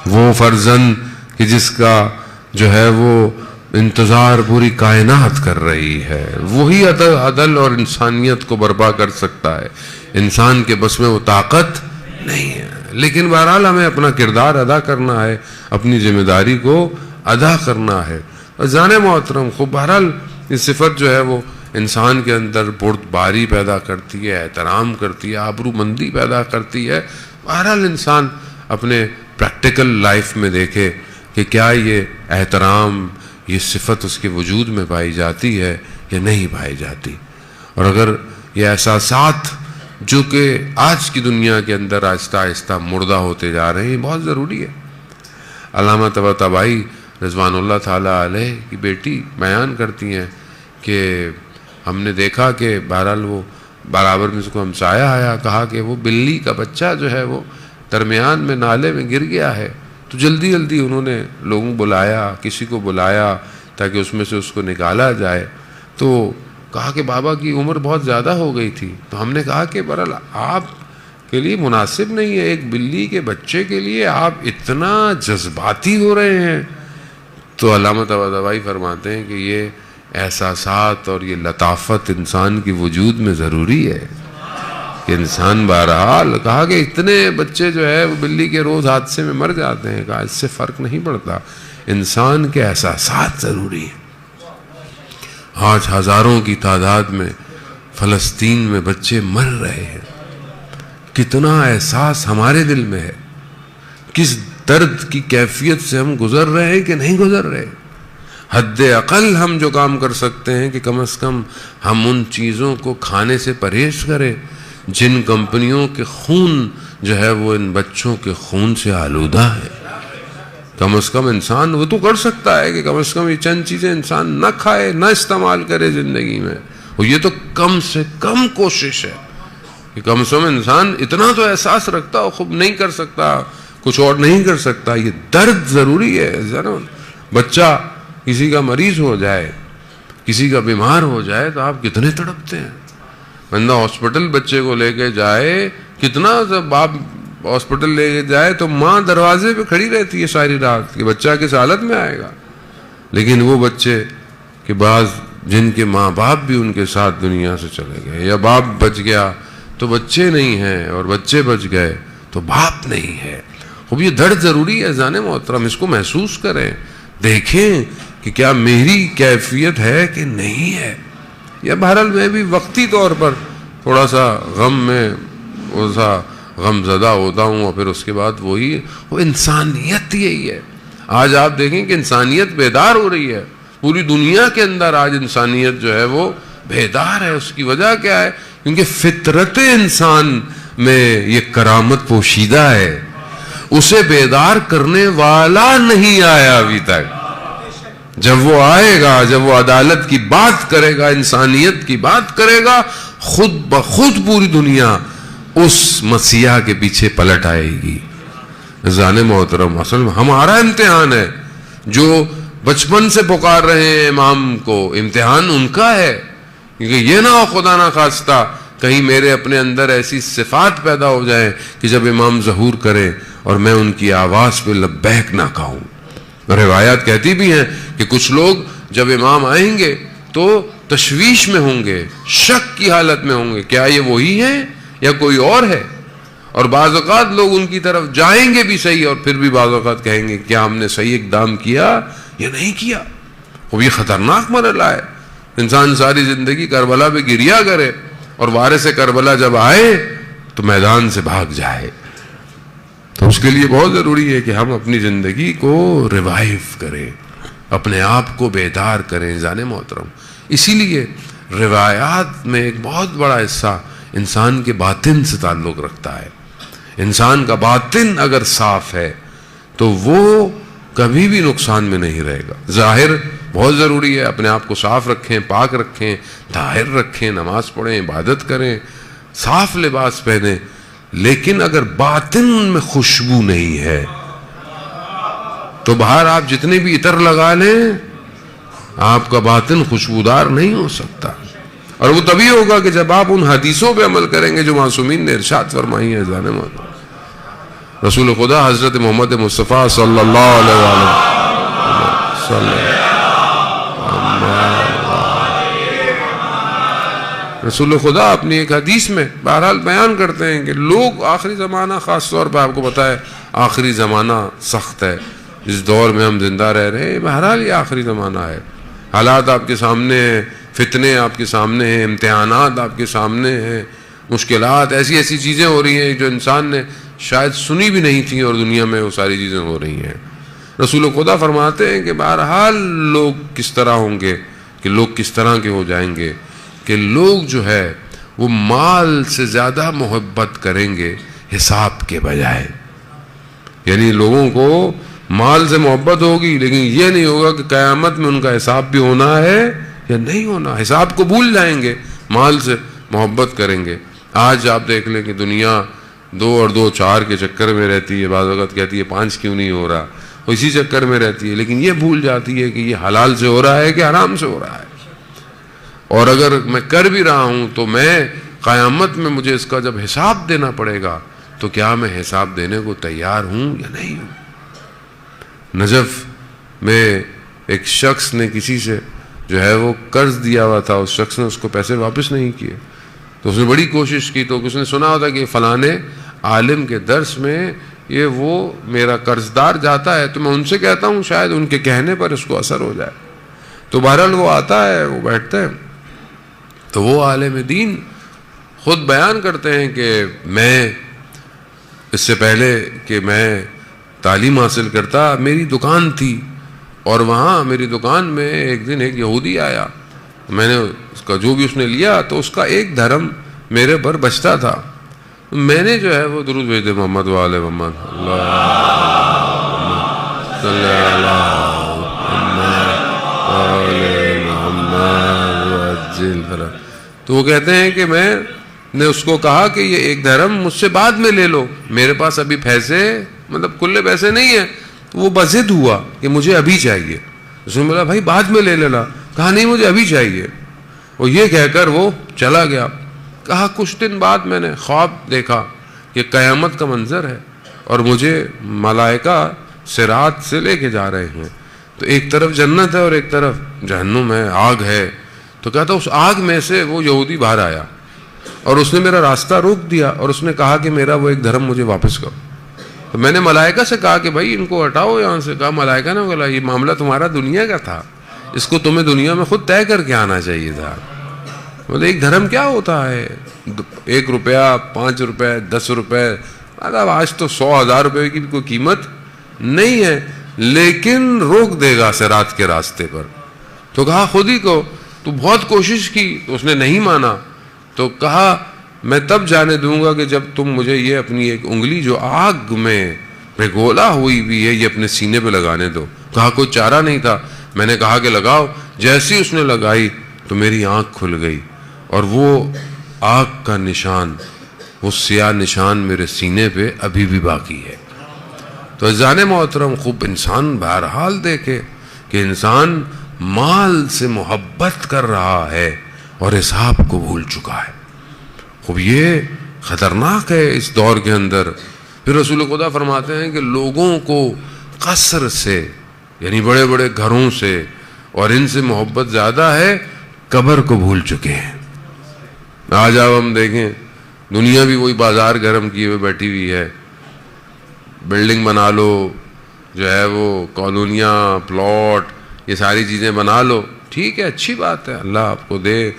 وہ فرزند کہ جس کا جو ہے وہ انتظار پوری کائنات کر رہی ہے. وہی عدل اور انسانیت کو برپا کر سکتا ہے. انسان کے بس میں وہ طاقت نہیں ہے. لیکن بہرحال ہمیں اپنا کردار ادا کرنا ہے, اپنی ذمہ داری کو ادا کرنا ہے. اور جان محترم, خوب بہرحال یہ صفت جو ہے وہ انسان کے اندر بردباری پیدا کرتی ہے, احترام کرتی ہے, آبرو مندی پیدا کرتی ہے. بہرحال انسان اپنے پریکٹیکل لائف میں دیکھے کہ کیا یہ احترام, یہ صفت اس کے وجود میں پائی جاتی ہے یا نہیں پائی جاتی. اور اگر یہ احساسات جو کہ آج کی دنیا کے اندر آہستہ آہستہ مردہ ہوتے جا رہے ہیں, بہت ضروری ہے. علامہ طباطبائی رضوان اللہ تعالیٰ علیہ کی بیٹی بیان کرتی ہیں کہ ہم نے دیکھا کہ بہرحال وہ برابر میں اس کو ہمسایہ آیا, کہا کہ وہ بلی کا بچہ جو ہے وہ درمیان میں نالے میں گر گیا ہے. تو جلدی جلدی انہوں نے لوگوں بلایا, کسی کو بلایا تاکہ اس میں سے اس کو نکالا جائے. تو کہا کہ بابا کی عمر بہت زیادہ ہو گئی تھی. تو ہم نے کہا کہ بہرحال آپ کے لیے مناسب نہیں ہے, ایک بلی کے بچے کے لیے آپ اتنا جذباتی ہو رہے ہیں. تو علامہ طباطبائی فرماتے ہیں کہ یہ احساسات اور یہ لطافت انسان کی وجود میں ضروری ہے کہ انسان بہرحال, کہا کہ اتنے بچے جو ہے وہ بلی کے روز حادثے میں مر جاتے ہیں, کہا اس سے فرق نہیں پڑتا, انسان کے احساسات ضروری ہیں. آج ہزاروں کی تعداد میں فلسطین میں بچے مر رہے ہیں. کتنا احساس ہمارے دل میں ہے, کس درد کی کیفیت سے ہم گزر رہے ہیں کہ نہیں گزر رہے. حد اقل ہم جو کام کر سکتے ہیں کہ کم از کم ہم ان چیزوں کو کھانے سے پرہیز کریں جن کمپنیوں کے خون جو ہے وہ ان بچوں کے خون سے آلودہ ہے. کم از کم انسان وہ تو کر سکتا ہے کہ کم از کم یہ چند چیزیں انسان نہ کھائے, نہ استعمال کرے زندگی میں. اور یہ تو کم سے کم کوشش ہے کہ کم سے کم انسان اتنا تو احساس رکھتا ہو. خوب نہیں کر سکتا, کچھ اور نہیں کر سکتا, یہ درد ضروری ہے. ذرا بچہ کسی کا مریض ہو جائے, کسی کا بیمار ہو جائے تو آپ کتنے تڑپتے ہیں. بندہ ہاسپٹل بچے کو لے کے جائے, کتنا باپ ہاسپٹل لے کے جائے تو ماں دروازے پہ کھڑی رہتی ہے ساری رات کہ بچہ کس حالت میں آئے گا. لیکن وہ بچے کہ بعض جن کے ماں باپ بھی ان کے ساتھ دنیا سے چلے گئے, یا باپ بچ گیا تو بچے نہیں ہیں, اور بچے بچ گئے تو باپ نہیں ہے. خوب یہ درد ضروری ہے جان محترم, اس کو محسوس کریں, دیکھیں کہ کیا میری کیفیت ہے کہ نہیں ہے. یا بہرحال میں بھی وقتی طور پر تھوڑا سا غم میں سا غم زدہ ہوتا ہوں, اور پھر اس کے بعد وہی وہ انسانیت یہی ہے. آج آپ دیکھیں کہ انسانیت بیدار ہو رہی ہے پوری دنیا کے اندر. آج انسانیت جو ہے وہ بیدار ہے. اس کی وجہ کیا ہے؟ کیونکہ فطرت انسان میں یہ کرامت پوشیدہ ہے, اسے بیدار کرنے والا نہیں آیا ابھی تک. جب وہ آئے گا, جب وہ عدالت کی بات کرے گا, انسانیت کی بات کرے گا, خود بخود پوری دنیا اس مسیح کے پیچھے پلٹ آئے گی. جان محترم, اصل میں ہمارا امتحان ہے. جو بچپن سے پکار رہے ہیں امام کو, امتحان ان کا ہے. کیونکہ یہ نہ ہو خدا نہ خواستہ کہیں میرے اپنے اندر ایسی صفات پیدا ہو جائیں کہ جب امام ظہور کریں اور میں ان کی آواز پہ لبیک نہ کہوں. روایات کہتی بھی ہیں کہ کچھ لوگ جب امام آئیں گے تو تشویش میں ہوں گے, شک کی حالت میں ہوں گے, کیا یہ وہی ہیں یا کوئی اور ہے؟ اور بعض اوقات لوگ ان کی طرف جائیں گے بھی صحیح اور پھر بھی بعض اوقات کہیں گے کیا ہم نے صحیح اقدام کیا یا نہیں کیا. وہ یہ خطرناک مرحلہ ہے. انسان ساری زندگی کربلا پہ گریا کرے اور وارث کربلا جب آئے تو میدان سے بھاگ جائے. تو اس کے لیے بہت ضروری ہے کہ ہم اپنی زندگی کو ریوائیو کریں, اپنے آپ کو بیدار کریں. جانے محترم, اسی لیے روایات میں ایک بہت بڑا حصہ انسان کے باطن سے تعلق رکھتا ہے. انسان کا باطن اگر صاف ہے تو وہ کبھی بھی نقصان میں نہیں رہے گا. ظاہر بہت ضروری ہے, اپنے آپ کو صاف رکھیں, پاک رکھیں, طاہر رکھیں, نماز پڑھیں, عبادت کریں, صاف لباس پہنیں, لیکن اگر باطن میں خوشبو نہیں ہے تو باہر آپ جتنے بھی عطر لگا لیں آپ کا باطن خوشبودار نہیں ہو سکتا. اور وہ تبھی ہوگا کہ جب آپ ان حدیثوں پہ عمل کریں گے جو معصومین نے ارشاد فرمائی ہیں. جانے محترم, رسول خدا حضرت محمد مصطفیٰ صلی اللہ علیہ وسلم رسول خدا اپنی ایک حدیث میں بہرحال بیان کرتے ہیں کہ لوگ آخری زمانہ, خاص طور پہ آپ کو پتہ ہے آخری زمانہ سخت ہے, جس دور میں ہم زندہ رہ رہے ہیں بہرحال یہ آخری زمانہ ہے. حالات آپ کے سامنے ہیں, فتنے آپ کے سامنے ہیں, امتحانات آپ کے سامنے ہیں, مشکلات, ایسی ایسی چیزیں ہو رہی ہیں جو انسان نے شاید سنی بھی نہیں تھیں اور دنیا میں وہ ساری چیزیں ہو رہی ہیں. رسول خدا فرماتے ہیں کہ بہرحال لوگ کس طرح ہوں گے, کہ لوگ کس طرح کے ہو جائیں گے, کہ لوگ جو ہے وہ مال سے زیادہ محبت کریں گے حساب کے بجائے. یعنی لوگوں کو مال سے محبت ہوگی لیکن یہ نہیں ہوگا کہ قیامت میں ان کا حساب بھی ہونا ہے یا نہیں ہونا. حساب کو بھول جائیں گے, مال سے محبت کریں گے. آج آپ دیکھ لیں کہ دنیا 2 اور 2 4 کے چکر میں رہتی ہے, بعض وقت کہتی ہے 5 کیوں نہیں ہو رہا, وہ اسی چکر میں رہتی ہے, لیکن یہ بھول جاتی ہے کہ یہ حلال سے ہو رہا ہے کہ حرام سے ہو رہا ہے. اور اگر میں کر بھی رہا ہوں تو میں قیامت میں مجھے اس کا جب حساب دینا پڑے گا تو کیا میں حساب دینے کو تیار ہوں یا نہیں ہوں. نجف میں ایک شخص نے کسی سے جو ہے وہ قرض دیا ہوا تھا, اس شخص نے اس کو پیسے واپس نہیں کیے, تو اس نے بڑی کوشش کی. تو اس نے سنا ہوتا کہ فلانے عالم کے درس میں یہ وہ میرا قرض دار جاتا ہے تو میں ان سے کہتا ہوں شاید ان کے کہنے پر اس کو اثر ہو جائے. تو بہرحال وہ آتا ہے, وہ بیٹھتا ہے, تو وہ عالم دین خود بیان کرتے ہیں کہ میں اس سے پہلے کہ میں تعلیم حاصل کرتا میری دکان تھی اور وہاں میری دکان میں ایک دن ایک یہودی آیا, میں نے اس کا جو بھی اس نے لیا تو اس کا 1 درہم میرے پر بچتا تھا. میں نے جو ہے وہ درود بھیج دے محمد وآل محمد صلی اللہ علیہ. تو وہ کہتے ہیں کہ میں نے اس کو کہا کہ یہ 1 درہم مجھ سے بعد میں لے لو, میرے پاس ابھی پیسے مطلب کھلے پیسے نہیں ہیں. تو وہ بضد ہوا کہ مجھے ابھی چاہیے. اس نے بولا بھائی بعد میں لے لینا, کہا نہیں مجھے ابھی چاہیے. اور یہ کہہ کر وہ چلا گیا. کہا کچھ دن بعد میں نے خواب دیکھا کہ قیامت کا منظر ہے اور مجھے ملائکہ صراط سے لے کے جا رہے ہیں, تو ایک طرف جنت ہے اور ایک طرف جہنم ہے, آگ ہے. تو کہتا اس آگ میں سے وہ یہودی باہر آیا اور اس نے میرا راستہ روک دیا اور اس نے کہا کہ میرا وہ 1 درہم مجھے واپس کرو. تو میں نے ملائکہ سے کہا کہ بھائی ان کو ہٹاؤ یہاں سے. کہا ملائکہ نے بولا یہ معاملہ تمہارا دنیا کا تھا, اس کو تمہیں دنیا میں خود طے کر کے آنا چاہیے تھا. بولے 1 درہم کیا ہوتا ہے, 1 روپیہ, 5 روپے, 10 روپے, مطلب آج تو 100,000 روپے کی بھی کوئی قیمت نہیں ہے, لیکن روک دے گا صراط کے راستے پر. تو کہا خود ہی کو. تو بہت کوشش کی تو اس نے نہیں مانا. تو کہا میں تب جانے دوں گا کہ جب تم مجھے یہ اپنی ایک انگلی جو آگ میں بھگولا ہوئی بھی ہے یہ اپنے سینے پہ لگانے دو. کہا کوئی چارہ نہیں تھا. میں نے کہا کہ لگاؤ. جیسی اس نے لگائی تو میری آنکھ کھل گئی اور وہ آگ کا نشان, وہ سیاہ نشان میرے سینے پہ ابھی بھی باقی ہے. تو عزیزان محترم خوب انسان بہرحال دیکھے کہ انسان مال سے محبت کر رہا ہے اور حساب کو بھول چکا ہے. خوب یہ خطرناک ہے اس دور کے اندر. پھر رسول خدا فرماتے ہیں کہ لوگوں کو قصر سے یعنی بڑے بڑے گھروں سے اور ان سے محبت زیادہ ہے, قبر کو بھول چکے ہیں. آج اب ہم دیکھیں دنیا بھی وہی بازار گرم کیے ہوئے بیٹھی ہوئی ہے. بلڈنگ بنا لو, جو ہے وہ کالونیاں, پلاٹ, یہ ساری چیزیں بنا لو, ٹھیک ہے, اچھی بات ہے, اللہ آپ کو دے.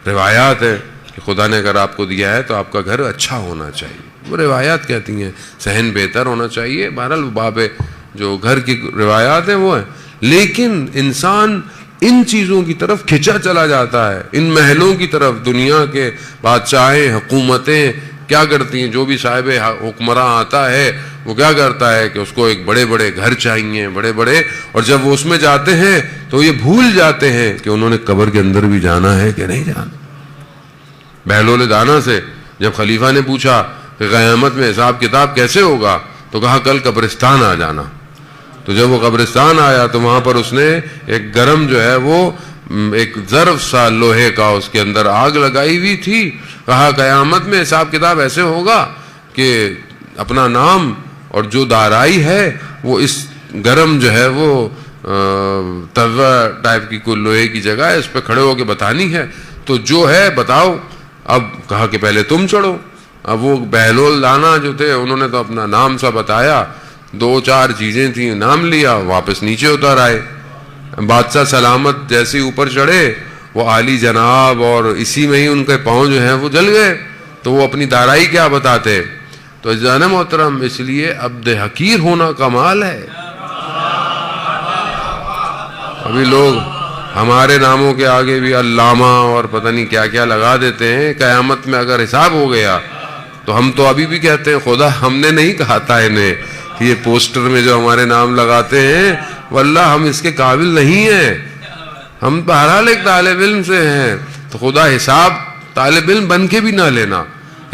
روایات ہے کہ خدا نے اگر آپ کو دیا ہے تو آپ کا گھر اچھا ہونا چاہیے, وہ روایات کہتی ہیں. صحن بہتر ہونا چاہیے, بہرحال باب جو گھر کی روایات ہیں وہ ہیں. لیکن انسان ان چیزوں کی طرف کھنچا چلا جاتا ہے, ان محلوں کی طرف. دنیا کے بادشاہیں, حکومتیں کیا کرتی ہیں, جو بھی صاحب حکمراں آتا ہے وہ کیا کرتا ہے کہ اس کو ایک بڑے بڑے گھر چاہیے, بڑے بڑے, اور جب وہ اس میں جاتے ہیں تو یہ بھول جاتے ہیں کہ انہوں نے قبر کے اندر بھی جانا ہے کہ نہیں جانا. بہلول دانا سے جب خلیفہ نے پوچھا کہ قیامت میں حساب کتاب کیسے ہوگا, تو کہا کل قبرستان آ جانا. تو جب وہ قبرستان آیا تو وہاں پر اس نے ایک گرم جو ہے وہ ایک ظرف سا لوہے کا, اس کے اندر آگ لگائی ہوئی تھی. کہا قیامت میں حساب کتاب ایسے ہوگا کہ اپنا نام اور جو دارائی ہے وہ اس گرم جو ہے وہ توا ٹائپ کی کوئی لوہے کی جگہ ہے, اس پہ کھڑے ہو کے بتانی ہے. تو جو ہے بتاؤ. اب کہا کہ پہلے تم چڑھو. اب وہ بہلول دانا جو تھے انہوں نے تو اپنا نام سا بتایا, 2-4 چیزیں تھیں, نام لیا, واپس نیچے اتر آئے. بادشاہ سلامت جیسے اوپر چڑھے وہ عالی جناب, اور اسی میں ہی ان کے پاؤں جو ہیں وہ جل گئے. تو وہ اپنی دارائی کیا بتاتے. تو جان محترم, اس لیے عبد حقیر ہونا کمال ہے. ابھی لوگ ہمارے ناموں کے آگے بھی علامہ اور پتہ نہیں کیا کیا لگا دیتے ہیں. قیامت میں اگر حساب ہو گیا تو ہم تو ابھی بھی کہتے ہیں خدا ہم نے نہیں کہا تھا انہیں کہ یہ پوسٹر میں جو ہمارے نام لگاتے ہیں واللہ ہم اس کے قابل نہیں ہیں. ہم بہرحال ایک طالب علم سے ہیں, تو خدا حساب طالب علم بن کے بھی نہ لینا.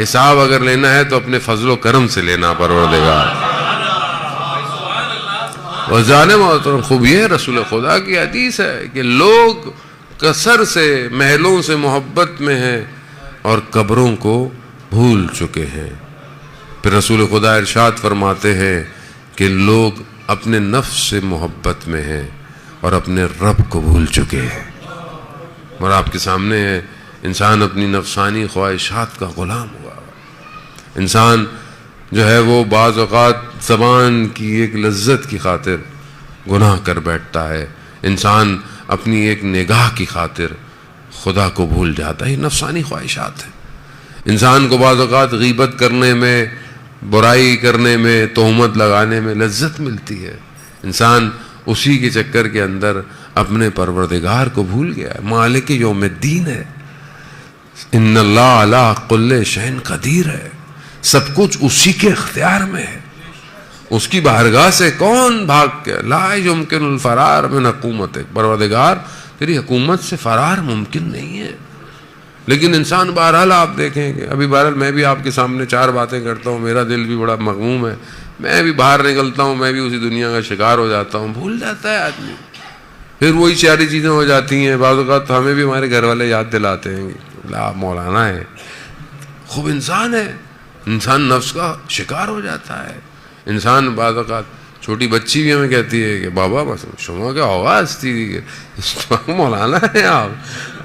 حساب اگر لینا ہے تو اپنے فضل و کرم سے لینا پروردگار. اور جانے محترم خوب یہ رسول خدا کی حدیث ہے کہ لوگ کثر سے محلوں سے محبت میں ہیں اور قبروں کو بھول چکے ہیں. پھر رسول خدا ارشاد فرماتے ہیں کہ لوگ اپنے نفس سے محبت میں ہیں اور اپنے رب کو بھول چکے ہیں. اور آپ کے سامنے ہے انسان اپنی نفسانی خواہشات کا غلام ہوا. انسان جو ہے وہ بعض اوقات زبان کی ایک لذت کی خاطر گناہ کر بیٹھتا ہے. انسان اپنی ایک نگاہ کی خاطر خدا کو بھول جاتا ہے. یہ نفسانی خواہشات ہیں. انسان کو بعض اوقات غیبت کرنے میں, برائی کرنے میں, تہمت لگانے میں لذت ملتی ہے. انسان اسی کے چکر کے اندر اپنے پروردگار کو بھول گیا ہے. مالک یوم الدین ہے. ان اللہ علی کل شیء قدیر ہے. سب کچھ اسی کے اختیار میں ہے. اس کی بارگاہ سے کون بھاگ کے, لا یمکن الفرار من حکومت, پروردگار تیری حکومت سے فرار ممکن نہیں ہے. لیکن انسان بہرحال آپ دیکھیں کہ ابھی بہرحال میں بھی آپ کے سامنے 4 باتیں کرتا ہوں, میرا دل بھی بڑا مغموم ہے, میں بھی باہر نکلتا ہوں, میں بھی اسی دنیا کا شکار ہو جاتا ہوں. بھول جاتا ہے آدمی, پھر وہی ساری چیزیں ہو جاتی ہیں. بعض اوقات ہمیں بھی ہمارے گھر والے یاد دلاتے ہیں کہ لا مولانا ہے, خوب انسان ہے. انسان نفس کا شکار ہو جاتا ہے. انسان بعض اوقات, چھوٹی بچی بھی ہمیں کہتی ہے کہ بابا بس شما کیا ہوگا ہستی مولانا ہے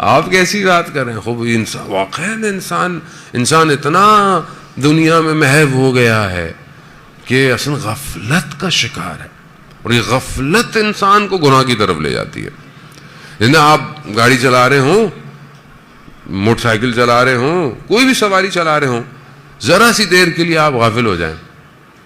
آپ کیسی بات کر رہے ہیں. خوب انسان واقعا انسان اتنا دنیا میں محو ہو گیا ہے کہ اصل غفلت کا شکار ہے. اور یہ غفلت انسان کو گناہ کی طرف لے جاتی ہے. جیسے آپ گاڑی چلا رہے ہوں, موٹر سائیکل چلا رہے ہوں, کوئی بھی سواری چلا رہے ہوں, ذرا سی دیر کے لیے آپ غافل ہو جائیں,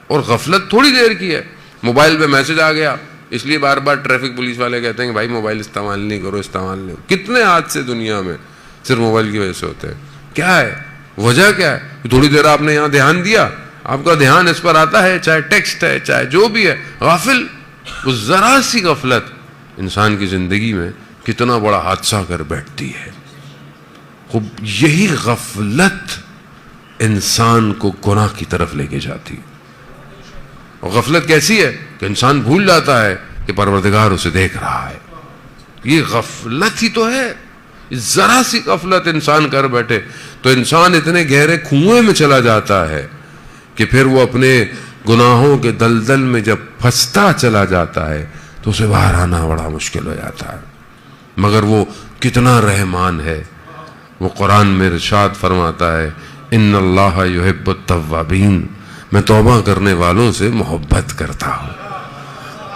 اور غفلت تھوڑی دیر کی ہے. موبائل پہ میسج آ گیا, اس لیے بار بار ٹریفک پولیس والے کہتے ہیں کہ بھائی موبائل استعمال نہیں کرو, استعمال نہیں. کتنے حادثے دنیا میں صرف موبائل کی وجہ سے ہوتے ہیں. کیا ہے وجہ, کیا ہے؟ تھوڑی دیر آپ نے یہاں دھیان دیا, آپ کا دھیان اس پر آتا ہے, چاہے ٹیکسٹ ہے چاہے جو بھی ہے, غافل. اس ذرا سی غفلت انسان کی زندگی میں کتنا بڑا حادثہ کر بیٹھتی ہے. خوب یہی غفلت انسان کو گناہ کی طرف لے کے جاتی. اور غفلت کیسی ہے کہ انسان بھول جاتا ہے کہ پروردگار اسے دیکھ رہا ہے. یہ غفلت ہی تو ہے. ذرا سی غفلت انسان کر بیٹھے تو انسان اتنے گہرے کنویں میں چلا جاتا ہے کہ پھر وہ اپنے گناہوں کے دلدل میں جب پھنستا چلا جاتا ہے تو اسے باہر آنا بڑا مشکل ہو جاتا ہے. مگر وہ کتنا رحمان ہے. وہ قرآن میں ارشاد فرماتا ہے ان اللہ یحب التوابین، میں توبہ کرنے والوں سے محبت کرتا ہوں۔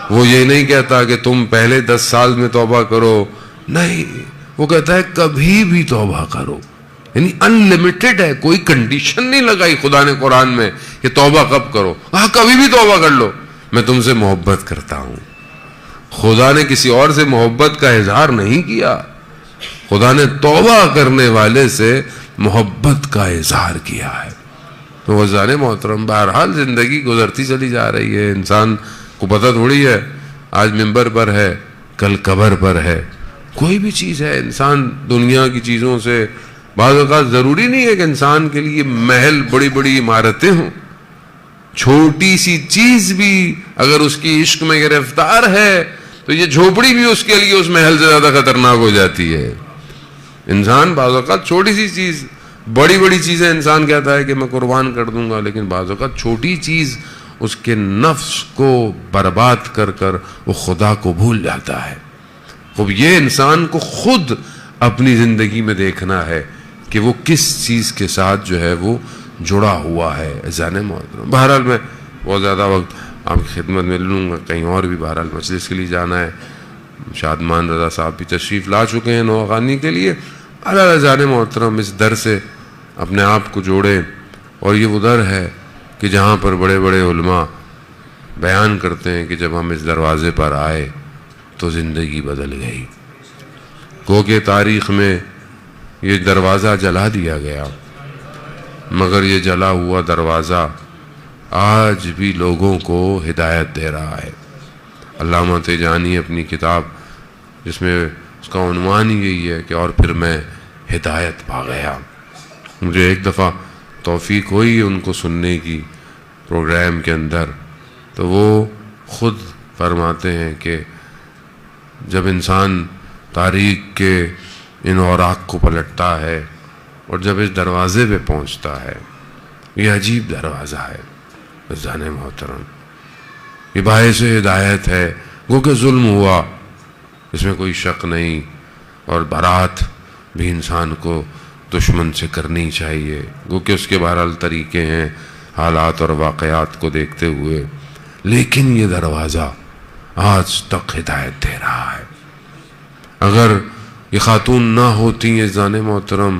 وہ یہ نہیں کہتا کہ تم پہلے 10 سال میں توبہ کرو، نہیں، وہ کہتا ہے کبھی بھی توبہ کرو، یعنی انلمیٹڈ ہے، کوئی کنڈیشن نہیں لگائی خدا نے قرآن میں کہ توبہ کب کرو، ہاں کبھی بھی توبہ کر لو، میں تم سے محبت کرتا ہوں۔ خدا نے کسی اور سے محبت کا اظہار نہیں کیا، خدا نے توبہ کرنے والے سے محبت کا اظہار کیا ہے۔ تو وزان محترم، بہرحال زندگی گزرتی چلی جا رہی ہے، انسان کو پتہ تھوڑی ہے آج ممبر پر ہے کل قبر پر ہے، کوئی بھی چیز ہے، انسان دنیا کی چیزوں سے بعض اوقات ضروری نہیں ہے کہ انسان کے لیے محل بڑی بڑی عمارتیں ہوں، چھوٹی سی چیز بھی اگر اس کی عشق میں گرفتار ہے تو یہ جھوپڑی بھی اس کے لیے اس محل سے زیادہ خطرناک ہو جاتی ہے۔ انسان بعض اوقات چھوٹی سی چیز، بڑی بڑی چیزیں انسان کہتا ہے کہ میں قربان کر دوں گا، لیکن بعض اوقات چھوٹی چیز اس کے نفس کو برباد کر کر وہ خدا کو بھول جاتا ہے۔ خب یہ انسان کو خود اپنی زندگی میں دیکھنا ہے کہ وہ کس چیز کے ساتھ جو ہے وہ جڑا ہوا ہے۔ عزیزان محترم، بہرحال میں بہت زیادہ وقت آپ کی خدمت میں لوں گا، کہیں اور بھی بہرحال مجلس کے لیے جانا ہے، شادمان رضا صاحب بھی تشریف لا چکے ہیں نوخانی کے لیے۔ بہرحال عزیزان محترم، اس در سے اپنے آپ کو جوڑیں، اور یہ وہ در ہے کہ جہاں پر بڑے بڑے علماء بیان کرتے ہیں کہ جب ہم اس دروازے پر آئے تو زندگی بدل گئی۔ گو کہ تاریخ میں یہ دروازہ جلا دیا گیا، مگر یہ جلا ہوا دروازہ آج بھی لوگوں کو ہدایت دے رہا ہے۔ علامہ تیجانی اپنی کتاب جس میں اس کا عنوان ہی یہی ہے کہ اور پھر میں ہدایت پا گیا۔ مجھے ایک دفعہ توفیق ہوئی ان کو سننے کی پروگرام کے اندر، تو وہ خود فرماتے ہیں کہ جب انسان تاریخ کے ان اوراق کو پلٹتا ہے اور جب اس دروازے پہ پہنچتا ہے، یہ عجیب دروازہ ہے عزیزان محترم، یہ باعث ہدایت ہے۔ گو کہ ظلم ہوا، اس میں کوئی شک نہیں، اور برات بھی انسان کو دشمن سے کرنی چاہیے، گو کہ اس کے بہرحال طریقے ہیں حالات اور واقعات کو دیکھتے ہوئے، لیکن یہ دروازہ آج تک ہدایت دے رہا ہے۔ اگر یہ خاتون نہ ہوتی عزیزان محترم،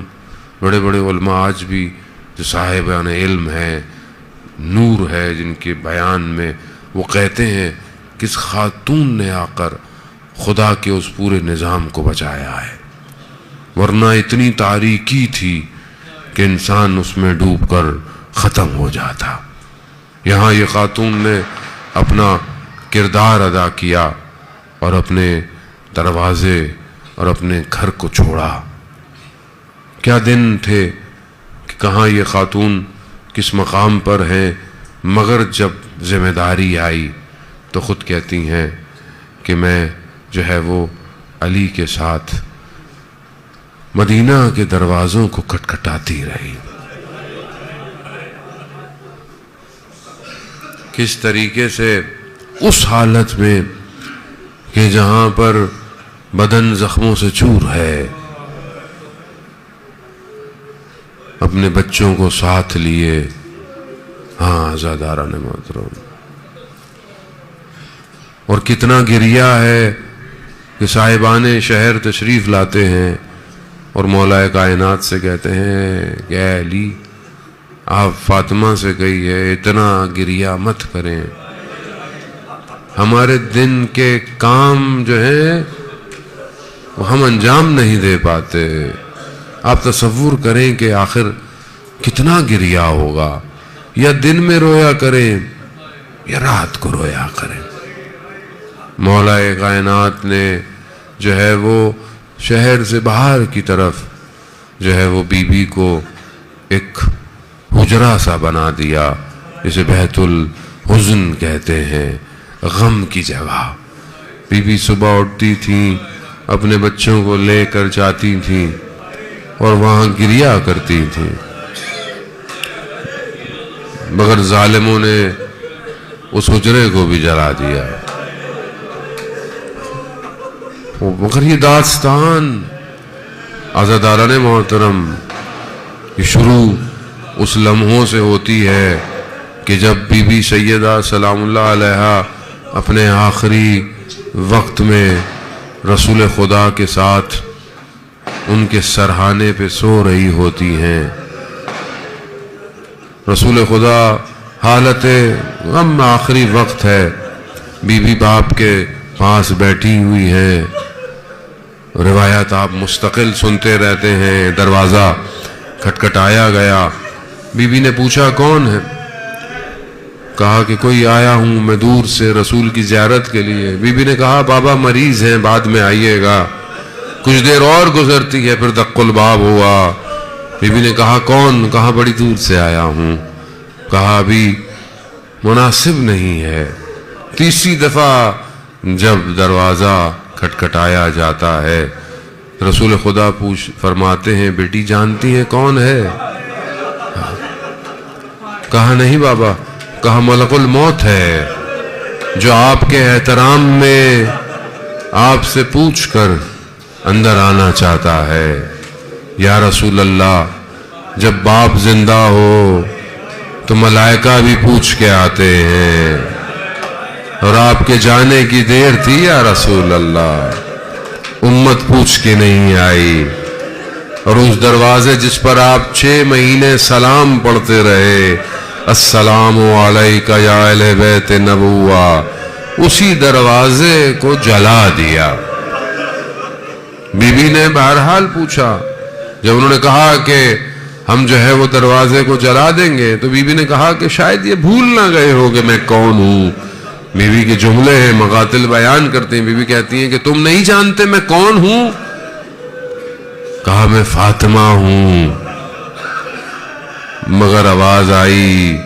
بڑے بڑے علماء آج بھی جو صاحبان علم ہیں، نور ہے جن کے بیان میں، وہ کہتے ہیں کہ اس خاتون نے آ کر خدا کے اس پورے نظام کو بچایا ہے، ورنہ اتنی تاریکی تھی کہ انسان اس میں ڈوب کر ختم ہو جاتا۔ یہاں یہ خاتون نے اپنا کردار ادا کیا اور اپنے دروازے اور اپنے گھر کو چھوڑا۔ کیا دن تھے کہ کہاں یہ خاتون کس مقام پر ہیں، مگر جب ذمہ داری آئی تو خود کہتی ہیں کہ میں جو ہے وہ علی کے ساتھ مدینہ کے دروازوں کو کھٹکھٹاتی رہی۔ کس طریقے سے اس حالت میں کہ جہاں پر بدن زخموں سے چور ہے، اپنے بچوں کو ساتھ لیے، ہاں عزاداران محترم، اور کتنا گریہ ہے کہ صاحبان شہر تشریف لاتے ہیں اور مولا کائنات سے کہتے ہیں کہ اے علی، آپ فاطمہ سے کہی ہے اتنا گریہ مت کریں، ہمارے دن کے کام جو ہیں وہ ہم انجام نہیں دے پاتے۔ آپ تصور کریں کہ آخر کتنا گریہ ہوگا، یا دن میں رویا کریں یا رات کو رویا کریں۔ مولا کائنات نے جو ہے وہ شہر سے باہر کی طرف جو ہے وہ بی بی کو ایک حجرہ سا بنا دیا، جسے بیت الحزن کہتے ہیں، غم کی جگہ۔ بی بی صبح اٹھتی تھیں، اپنے بچوں کو لے کر جاتی تھیں اور وہاں گریہ کرتی تھیں، مگر ظالموں نے اس حجرے کو بھی جلا دیا۔ مگر یہ داستان عزاداران محترم یہ شروع اس لمحوں سے ہوتی ہے کہ جب بی بی سیدہ سلام اللہ علیہا اپنے آخری وقت میں رسول خدا کے ساتھ ان کے سرہانے پہ سو رہی ہوتی ہیں. رسول خدا حالت غم آخری وقت ہے، بی بی باپ کے پاس بیٹھی ہوئی ہیں. روایات آپ مستقل سنتے رہتے ہیں. دروازہ کھٹکھٹایا گیا. بی بی نے پوچھا کون ہے؟ کہا کہ کوئی آیا ہوں میں دور سے رسول کی زیارت کے لیے. بی بی نے کہا بابا مریض ہیں، بعد میں آئیے گا. کچھ دیر اور گزرتی ہے، پھر دق الباب ہوا. بی بی نے کہا کون؟ کہا بڑی دور سے آیا ہوں. کہا ابھی مناسب نہیں ہے. تیسری دفعہ جب دروازہ کھٹکھٹایا جاتا ہے، رسول خدا فرماتے ہیں بیٹی جانتی ہیں کون ہے؟ کہا نہیں بابا. کہا ملک الموت ہے جو آپ کے احترام میں آپ سے پوچھ کر اندر آنا چاہتا ہے. یا رسول اللہ جب باپ زندہ ہو تو ملائکہ بھی پوچھ کے آتے ہیں، اور آپ کے جانے کی دیر تھی یا رسول اللہ، امت پوچھ کے نہیں آئی. اور اس دروازے جس پر آپ 6 مہینے سلام پڑھتے رہے، السلام علیکہ یا اہل بیت نبوہ، اسی دروازے کو جلا دیا. بی بی نے بہرحال پوچھا. جب انہوں نے کہا کہ ہم جو ہے وہ دروازے کو جلا دیں گے، تو بی بی نے کہا کہ شاید یہ بھول نہ گئے ہو کہ میں کون ہوں. بی بی کے جملے ہیں، مقاتل بیان کرتے ہیں. بی بی کہتی ہیں کہ تم نہیں جانتے میں کون ہوں؟ کہا میں فاطمہ ہوں. مگر آواز آئی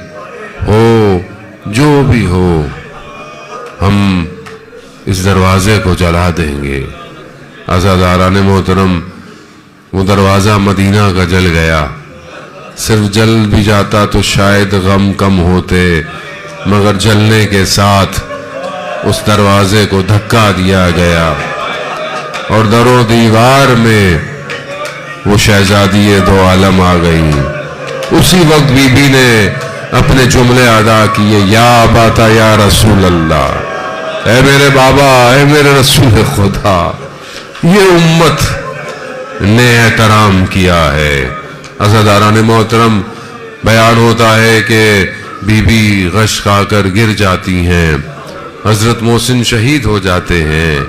ہو جو بھی ہو ہم اس دروازے کو جلا دیں گے. عزاداران محترم، وہ دروازہ مدینہ کا جل گیا. صرف جل بھی جاتا تو شاید غم کم ہوتے، مگر جلنے کے ساتھ اس دروازے کو دھکا دیا گیا اور در و دیوار میں وہ شہزادی دو عالم آ گئی. اسی وقت بی بی نے اپنے جملے ادا کیے، یا اباتا یا رسول اللہ، اے میرے بابا، اے میرے رسول خدا. یہ امت نے احترام کیا ہے. عزاداران محترم، بیان ہوتا ہے کہ بی بی غش کھا کر گر جاتی ہیں. حضرت محسن شہید ہو جاتے ہیں.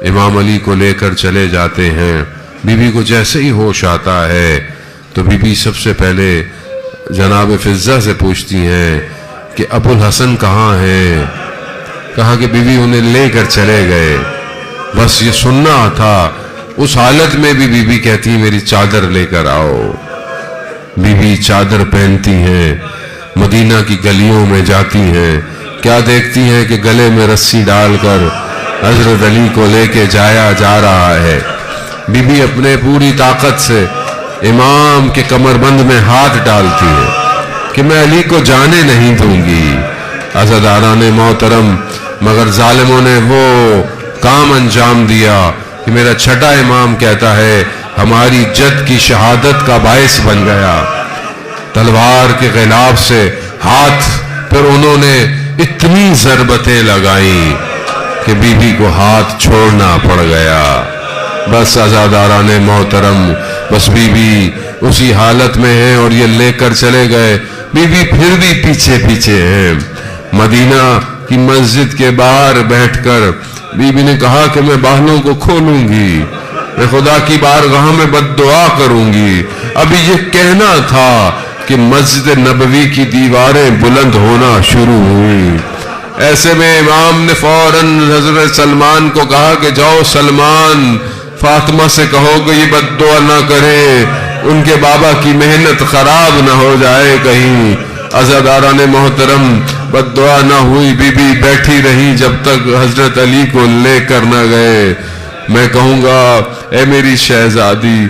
امام علی کو لے کر چلے جاتے ہیں. بی بی کو جیسے ہی ہوش آتا ہے تو بی بی سب سے پہلے جناب فضہ سے پوچھتی ہیں کہ ابو الحسن کہاں ہیں؟ کہا کہ بی بی انہیں لے کر چلے گئے. بس یہ سننا تھا. اس حالت میں بھی بی بی کہتی میری چادر لے کر آؤ. بی بی چادر پہنتی ہیں، مدینہ کی گلیوں میں جاتی ہیں. کیا دیکھتی ہیں کہ گلے میں رسی ڈال کر حضرت علی کو لے کے جایا جا رہا ہے. بی بی اپنے پوری طاقت سے امام کے کمر بند میں ہاتھ ڈالتی ہے کہ میں علی کو جانے نہیں دوں گی. عزاداران محترم، مگر ظالموں نے وہ کام انجام دیا کہ میرا چھٹا امام کہتا ہے ہماری جد کی شہادت کا باعث بن گیا. تلوار کے غلاف سے ہاتھ پر انہوں نے اتنی ضربتیں لگائیں کہ بی بی کو ہاتھ چھوڑنا پڑ گیا. بس عزاداران محترم، بس بی بی اسی حالت میں ہیں اور یہ لے کر چلے گئے. بی بی پھر بھی پیچھے پیچھے ہیں. مدینہ کی مسجد کے باہر بیٹھ کر بی بی نے کہا کہ میں باہنوں کو کھولوں گی، میں خدا کی بارگاہ میں بد دعا کروں گی. ابھی یہ کہنا تھا کہ مسجد نبوی کی دیواریں بلند ہونا شروع ہوئی. ایسے میں امام نے فوراً حضرت سلمان کو کہا کہ جاؤ سلمان، فاطمہ سے کہو کہ یہ بد دعا نہ کرے، ان کے بابا کی محنت خراب نہ ہو جائے کہیں. عزاداران محترم، بد دعا نہ ہوئی. بی بی بیٹھی رہی جب تک حضرت علی کو لے کر نہ گئے. میں کہوں گا اے میری شہزادی،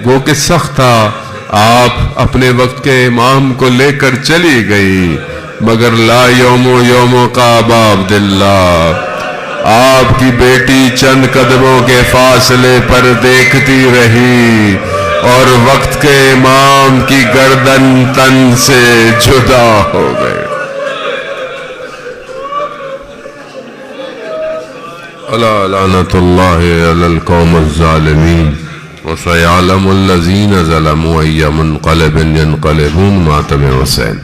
وہ کہ سخت تھا، آپ اپنے وقت کے امام کو لے کر چلی گئی، مگر لا یوم کا ابا عبداللہ، آپ کی بیٹی چند قدموں کے فاصلے پر دیکھتی رہی اور وقت کے امام کی گردن تن سے جدا ہو گئے۔ الا لعنت اللہ علی القوم الظالمین وسيعلم الذين ظلموا أي منقلب ينقلبون ماتم حسین۔